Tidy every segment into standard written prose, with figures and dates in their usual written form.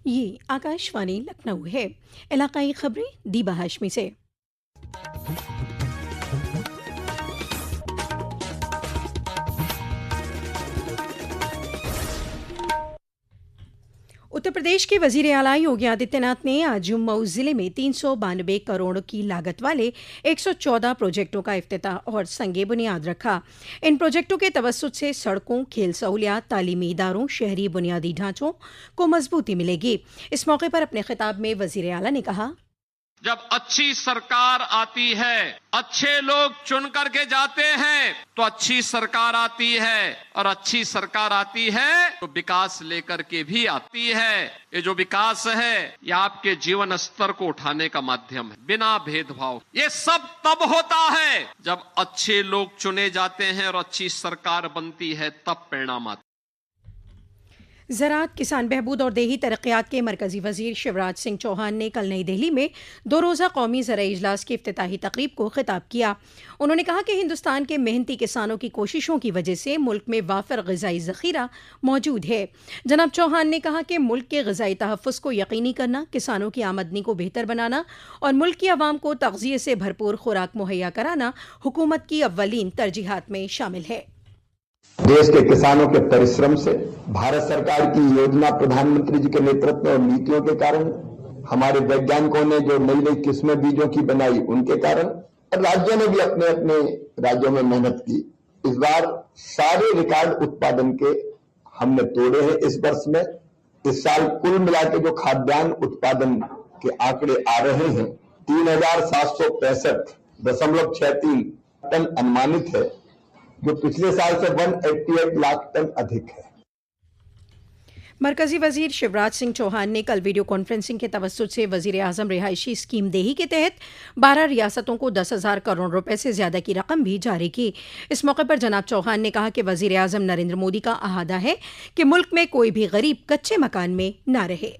ये आकाशवाणी लखनऊ है। इलाकाई खबरें दीबा हाशमी से। उत्तर प्रदेश के वजीर आला योगी आदित्यनाथ ने आज मऊ जिले में 392 करोड़ की लागत वाले 114 प्रोजेक्टों का इफ्तिताह और संगे बुनियाद रखा। इन प्रोजेक्टों के तवस्सुत से सड़कों, खेल सहूलियात, तालीमी इदारों, शहरी बुनियादी ढांचों को मजबूती मिलेगी। इस मौके पर अपने खिताब में वजीर आला ने कहा, जब अच्छी सरकार आती है, अच्छे लोग चुन करके जाते हैं तो अच्छी सरकार आती है, और अच्छी सरकार आती है तो विकास लेकर के भी आती है। ये जो विकास है ये आपके जीवन स्तर को उठाने का माध्यम है, बिना भेदभाव। ये सब तब होता है जब अच्छे लोग चुने जाते हैं और अच्छी सरकार बनती है, तब परिणाम आता है। ज़राअत, किसान बहबूद और देही तरक्यात के मरकजी वजीर शिवराज सिंह चौहान ने कल नई दिल्ली में 2 रोज़ा कौमी ज़राई इजलास की इफ्तिताही तकरीब को खिताब किया। उन्होंने कहा कि हिंदुस्तान के मेहनती किसानों की कोशिशों की वजह से मुल्क में वाफिर ग़िज़ाई ज़ख़ीरा मौजूद है। जनाब चौहान ने कहा कि मुल्क के ग़िज़ाई तहफ़्फ़ुज़ को यकीनी करना, किसानों की आमदनी को बेहतर बनाना और मुल्क की आवाम को तग़ज़िये से भरपूर खुराक मुहैया कराना हुकूमत की अव्वलीन तरजीहात में शामिल है। देश के किसानों के परिश्रम से, भारत सरकार की योजना, प्रधानमंत्री जी के नेतृत्व और नीतियों के कारण, हमारे वैज्ञानिकों ने जो नई नई किस्में बीजों की बनाई उनके कारण, और राज्यों ने भी अपने अपने राज्यों में मेहनत की। इस बार सारे रिकॉर्ड उत्पादन के हमने तोड़े हैं। इस वर्ष में, इस साल कुल मिला के जो खाद्यान्न उत्पादन के आंकड़े आ रहे हैं 3765.63 टन अनुमानित है, जो पिछले साल से 188 लाख टन अधिक है। मरकजी वजीर शिवराज सिंह चौहान ने कल वीडियो कॉन्फ्रेंसिंग के तवस्सुत से वजीर आजम रिहायशी स्कीम देही के तहत 12 रियासतों को 10,000 करोड़ रुपए से ज्यादा की रकम भी जारी की। इस मौके पर जनाब चौहान ने कहा कि वजीर आजम नरेंद्र मोदी का अहादा है कि मुल्क में कोई भी गरीब कच्चे मकान में न रहे।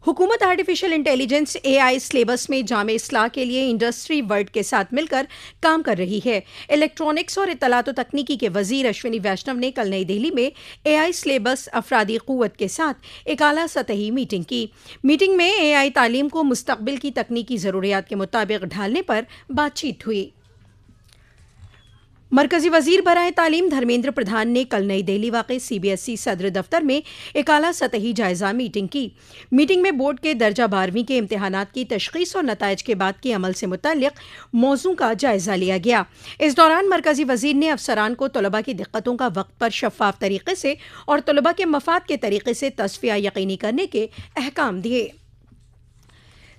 हुकूमत आर्टिफिशियल इंटेलिजेंस AI सिलेबस में जामे इस्लाह के लिए इंडस्ट्री वर्ल्ड के साथ मिलकर काम कर रही है। इलेक्ट्रॉनिक्स और इत्तलात व तकनीकी के वजीर अश्विनी वैष्णव ने कल नई दिल्ली में AI सिलेबस अफरादी क़ुव्वत के साथ एक आला सतही मीटिंग की। मीटिंग में AI तालीम को मुस्तक़बिल की तकनीकी ज़रूरियात के मुताबिक ढालने पर बातचीत हुई। मरकजी वजीर बराए तालीम धर्मेंद्र प्रधान ने कल नई दिल्ली वाक़े CBSE सदर दफ्तर में एक आला सतही जायजा मीटिंग की। मीटिंग में बोर्ड के दर्जा 12वीं के इम्तिहानात की तशख़ीस और नताइज के बाद के अमल से मुतल्लिक़ मौज़ू का जायजा लिया गया। इस दौरान मरकजी वजीर ने अफसरान को तलबा की दिक्कतों का वक्त पर शफ़ाफ तरीके से और तलबा के मफाद के तरीके से तस्फ़िया यकीनी करने के अहकाम दिए।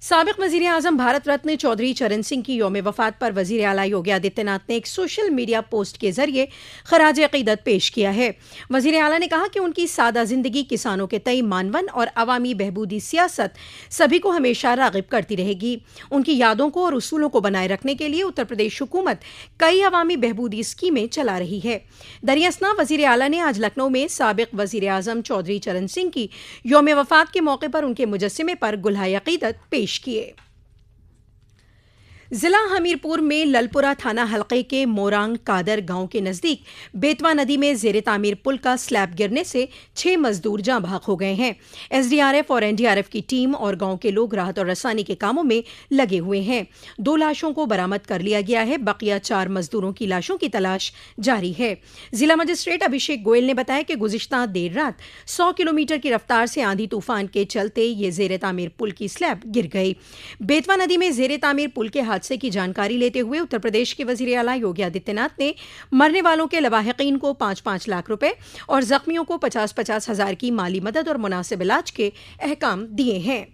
साबिक़ वज़ीर आज़म भारत रत्न चौधरी चरण सिंह की यौम वफ़ात पर वज़ीर आला योगी आदित्यनाथ ने एक सोशल मीडिया पोस्ट के ज़रिए ख़राज अक़ीदत पेश किया है। वज़ीर आला ने कहा कि उनकी सादा ज़िंदगी किसानों के तई मानवन और अवामी बहबूदी सियासत सभी को हमेशा राग़िब करती रहेगी। उनकी यादों को और उसूलों को बनाए रखने के लिए उत्तर प्रदेश हुकूमत कई अवामी बहबूदी स्कीमें चला रही है। दरियासना वज़ीर आला ने आज लखनऊ में साबिक़ वज़ीर आज़म चौधरी चरण सिंह की यौम वफ़ात के मौके पर उनके मुजस्समे पर गुलहाए अक़ीदत पेश किए। जिला हमीरपुर में ललपुरा थाना हलके के मोरांग कादर गांव के नजदीक बेतवा नदी में जेर तामीर पुल का स्लैब गिरने से 6 मजदूर जाँ भाग हो गए हैं। SDRF और NDRF की टीम और गांव के लोग राहत और रसानी के कामों में लगे हुए हैं। 2 लाशों को बरामद कर लिया गया है। बकिया 4 मजदूरों की लाशों की तलाश जारी है। जिला मजिस्ट्रेट अभिषेक गोयल ने बताया कि गुज़िश्ता देर रात 100 किलोमीटर की रफ्तार से आंधी तूफान के चलते ये जेर तामीर पुल की स्लैब गिर गई। बेतवा नदी में जेर तामीर पुल के हादसे की जानकारी लेते हुए उत्तर प्रदेश के वजीर आला योगी आदित्यनाथ ने मरने वालों के लवाहिकीन को 5-5 लाख रुपए और जख्मियों को 50-50 हजार की माली मदद और मुनासिब इलाज के अहकाम दिए हैं।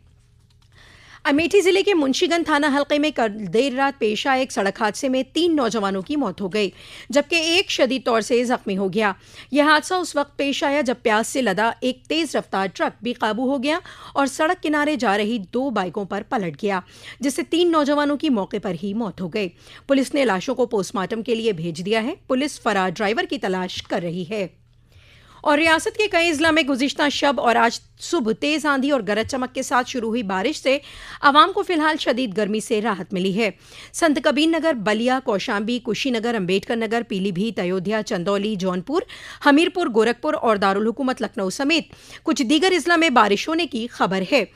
अमेठी जिले के मुंशीगंज थाना हलके में कल देर रात पेश आए एक सड़क हादसे में 3 नौजवानों की मौत हो गई, जबकि एक शदीद तौर से जख्मी हो गया। यह हादसा उस वक्त पेश आया जब प्याज से लदा एक तेज रफ्तार ट्रक बेकाबू हो गया और सड़क किनारे जा रही 2 बाइकों पर पलट गया, जिससे 3 नौजवानों की मौके पर ही मौत हो गई। पुलिस ने लाशों को पोस्टमार्टम के लिए भेज दिया है। पुलिस फरार ड्राइवर की तलाश कर रही है। और रियासत के कई जिला में गुज़िश्ता शब और आज सुबह तेज आंधी और गरज चमक के साथ शुरू हुई बारिश से आवाम को फिलहाल शदीद गर्मी से राहत मिली है। संत कबीर नगर, बलिया, कौशाम्बी, कुशीनगर, अम्बेडकर नगर, पीलीभीत, अयोध्या, चंदौली, जौनपुर, हमीरपुर, गोरखपुर और दारुल हुकूमत लखनऊ समेत कुछ दीगर अजला में बारिश होने की खबर है।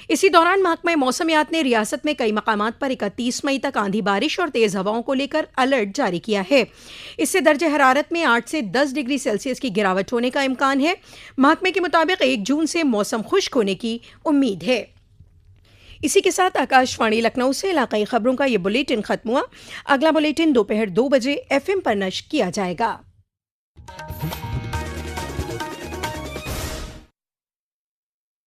इसी दौरान महकमा मौसमियात ने रियासत में कई मकामात पर 31 मई तक आंधी बारिश और तेज हवाओं को लेकर अलर्ट जारी किया है। इससे दर्जे हरारत में 8 से 10 डिग्री सेल्सियस की गिरावट होने का इम्कान है। महकमे के मुताबिक 1 जून से मौसम खुश्क होने की उम्मीद है। इसी के साथ आकाशवाणी लखनऊ से इलाकाई खबरों का ये बुलेटिन खत्म हुआ। अगला बुलेटिन दोपहर 2 बजे FM पर नश्र किया जाएगा।